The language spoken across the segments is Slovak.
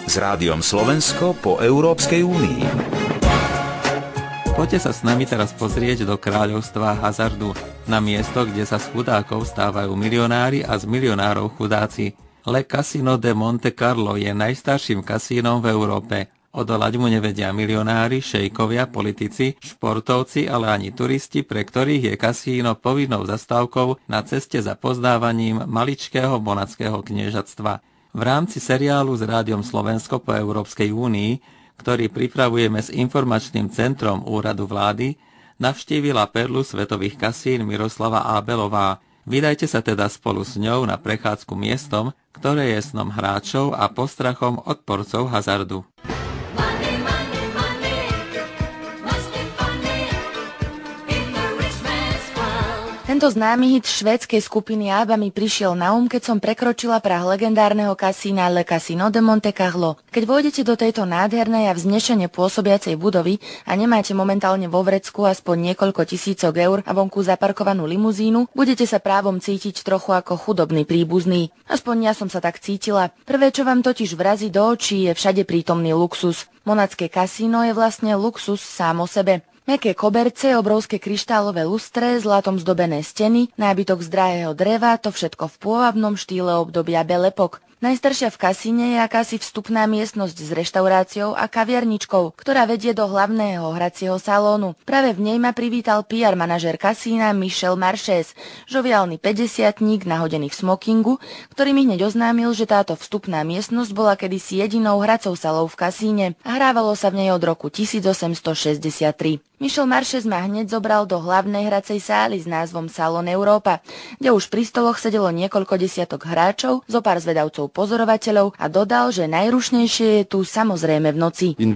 S Rádiom Slovensko po Európskej únii. Poďte sa s nami teraz pozrieť do kráľovstva hazardu, na miesto, kde sa z chudákov stávajú milionári a z milionárov chudáci. Le Casino de Monte Carlo je najstarším kasínom v Európe. Odolať mu nevedia milionári, šejkovia, politici, športovci, ale ani turisti, pre ktorých je kasíno povinnou zastávkou na ceste za poznávaním maličkého monackého kniežatstva. V rámci seriálu s Rádiom Slovensko po Európskej únii, ktorý pripravujeme s informačným centrom Úradu vlády, navštívila perlu svetových kasín Miroslava Ábelová. Vydajte sa teda spolu s ňou na prechádzku miestom, ktoré je snom hráčov a postrachom odporcov hazardu. Tento známy hit švédskej skupiny ABBA mi prišiel na keď som prekročila prah legendárneho kasína Le Casino de Monte Carlo. Keď vôjdete do tejto nádhernej a vznešene pôsobiacej budovy a nemáte momentálne vo vrecku aspoň niekoľko tisícok eur a vonku zaparkovanú limuzínu, budete sa právom cítiť trochu ako chudobný príbuzný. Aspoň ja som sa tak cítila. Prvé, čo vám totiž vrazí do očí, je všade prítomný luxus. Monacké kasíno je vlastne luxus sám o sebe. Mäkké koberce, obrovské kryštálové lustre, zlatom zdobené steny, nábytok z drahého dreva, to všetko v pôvabnom štýle obdobia Belle Époque. Najstaršia v kasíne je akási vstupná miestnosť s reštauráciou a kaviarničkou, ktorá vedie do hlavného hracieho salónu. Práve v nej ma privítal PR manažér kasína Michel Marchés, žoviálny 50-tník nahodený v smokingu, ktorý mi hneď oznámil, že táto vstupná miestnosť bola kedysi jedinou hracou salou v kasíne a hrávalo sa v nej od roku 1863. Michel Marchés ma hneď zobral do hlavnej hracej sály s názvom Salon Európa, kde už pri stoloch sedelo niekoľko desiatok hráčov, zopár zvedavcov pozorovateľov a dodal, že najrušnejšie je tu samozrejme v noci. V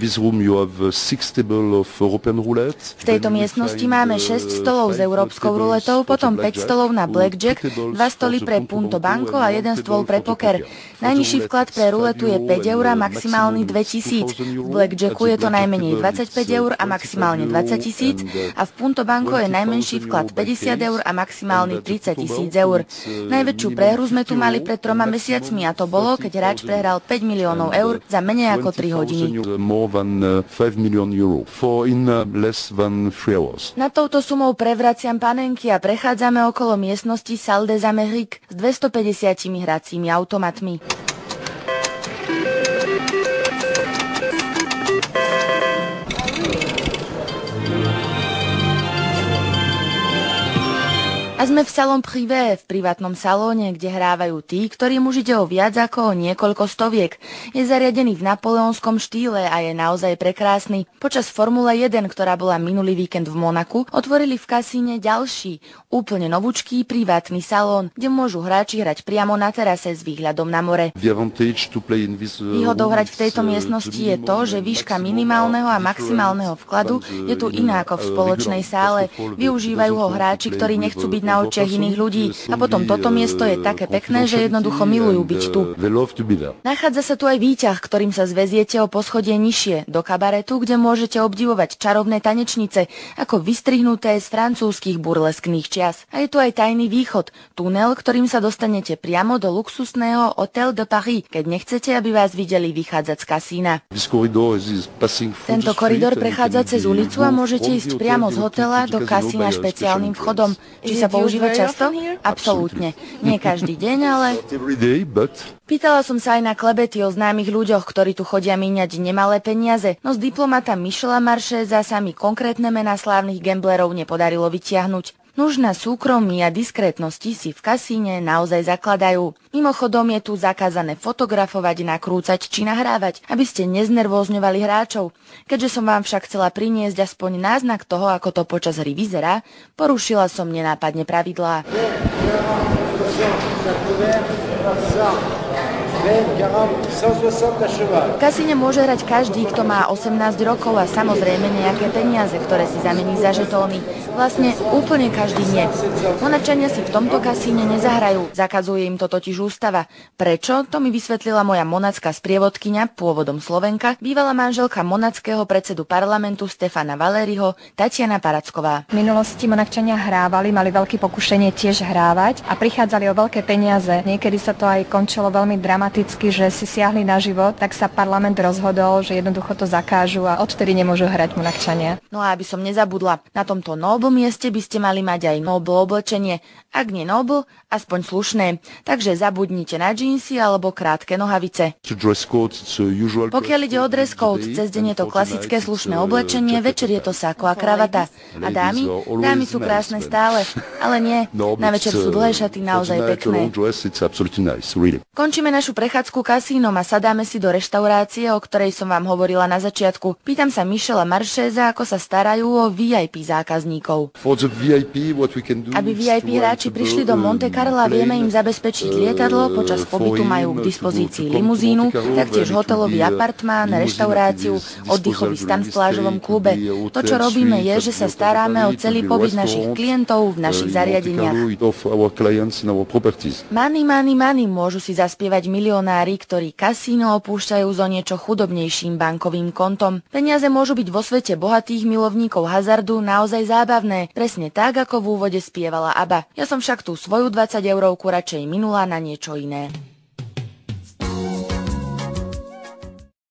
tejto miestnosti máme 6 stolov s európskou ruletou, potom 5 stolov na blackjack, 2 stoly pre punto banko a 1 stôl pre poker. Najnižší vklad pre ruletu je 5 eur a maximálny 2000. V blackjacku je to najmenej 25 eur a maximálne 20 000 a v punto banko je najmenší vklad 50 eur a maximálny 30 000 eur. Najväčšiu prehru sme tu mali pred 3 mesiacmi a to bolo, keď hráč prehral 5 miliónov eur za menej ako 3 hodiny. Nad touto sumou prevraciam panenky a prechádzame okolo miestnosti Salle des Amériques s 250 hracími automatmi. A sme v salon privé, v privátnom salóne, kde hrávajú tí, ktorým už ide o viac ako o niekoľko stoviek. Je zariadený v napoleonskom štýle a je naozaj prekrásny. Počas Formule 1, ktorá bola minulý víkend v Monaku, otvorili v kasíne ďalší, úplne novúčký privátny salón, kde môžu hráči hrať priamo na terase s výhľadom na more. Výhodou hrať v tejto miestnosti je to, že výška minimálneho a maximálneho vkladu je tu iná ako v spoločnej sále. Využívajú ho hráči, ktorí nechcú byť na očiach iných ľudí. A potom toto miesto je také pekné, že jednoducho milujú byť tu. Nachádza sa tu aj výťah, ktorým sa zväziete o poschodie nižšie, do kabaretu, kde môžete obdivovať čarovné tanečnice, ako vystrihnuté z francúzskych burleskných čias. A je tu aj tajný východ, tunel, ktorým sa dostanete priamo do luxusného Hôtel de Paris, keď nechcete, aby vás videli vychádzať z kasína. Tento koridor prechádza cez ulicu a môžete ísť priamo z hotela do kasína špeciálnym vchodom. Či sa používa často? Absolútne. Nie každý deň, ale... Pýtala som sa aj na klebety o známych ľuďoch, ktorí tu chodia míňať nemalé peniaze, no z diplomata Michela Marchésa sa mi konkrétne mená slávnych gamblerov nepodarilo vytiahnuť. Nuž na súkromí a diskrétnosti si v kasíne naozaj zakladajú. Mimochodom je tu zakázané fotografovať, nakrúcať či nahrávať, aby ste neznervózňovali hráčov. Keďže som vám však chcela priniesť aspoň náznak toho, ako to počas hry vyzerá, porušila som nenápadne pravidlá. V kasíne môže hrať každý, kto má 18 rokov a samozrejme nejaké peniaze, ktoré si zamení za žetóny. Vlastne úplne každý nie. Monačania si v tomto kasíne nezahrajú, zakazuje im to totiž ústava. Prečo? To mi vysvetlila moja monacká sprievodkyňa, pôvodom Slovenka, bývalá manželka monackého predsedu parlamentu Stefana Valeriho, Tatiana Paracková. V minulosti Monakčania hrávali, mali veľké pokušenie tiež hrávať a prichádzali o veľké peniaze. Niekedy sa to aj končilo veľmi dramaticky. dramaticky, že si siahli na život, tak sa parlament rozhodol, že jednoducho to zakážu a odtedy nemôžu hrať Monakčania. No a aby som nezabudla, na tomto Nobel mieste by ste mali mať aj Nobel oblečenie. Ak nie Nobel, aspoň slušné. Takže zabudnite na džínsy alebo krátke nohavice. Pokiaľ ide o dress code, cez deň je to klasické slušné oblečenie, večer je to sako a kravata. A dámy sú krásne stále, ale nie, na večer sú dlhé šaty naozaj pekné. Končíme našu prechádzku kasínom a sadáme si do reštaurácie, o ktorej som vám hovorila na začiatku. Pýtam sa Michela Marchéza, ako sa starajú o VIP zákazníkov. Aby VIP hráči prišli do Monte Carla, vieme im zabezpečiť lietadlo, počas pobytu majú k dispozícii limuzínu, taktiež hotelový apartmán, reštauráciu, oddychový stan v plážovom klube. To, čo robíme, je, že sa staráme o celý pobyt našich klientov v našich zariadeniach. Money, môžu si zaspievať milionári, ktorí kasíno opúšťajú so niečo chudobnejším bankovým kontom. Peniaze môžu byť vo svete bohatých milovníkov hazardu naozaj zábavné, presne tak, ako v úvode spievala ABBA. Ja som však tú svoju 20 eurovku radšej minula na niečo iné.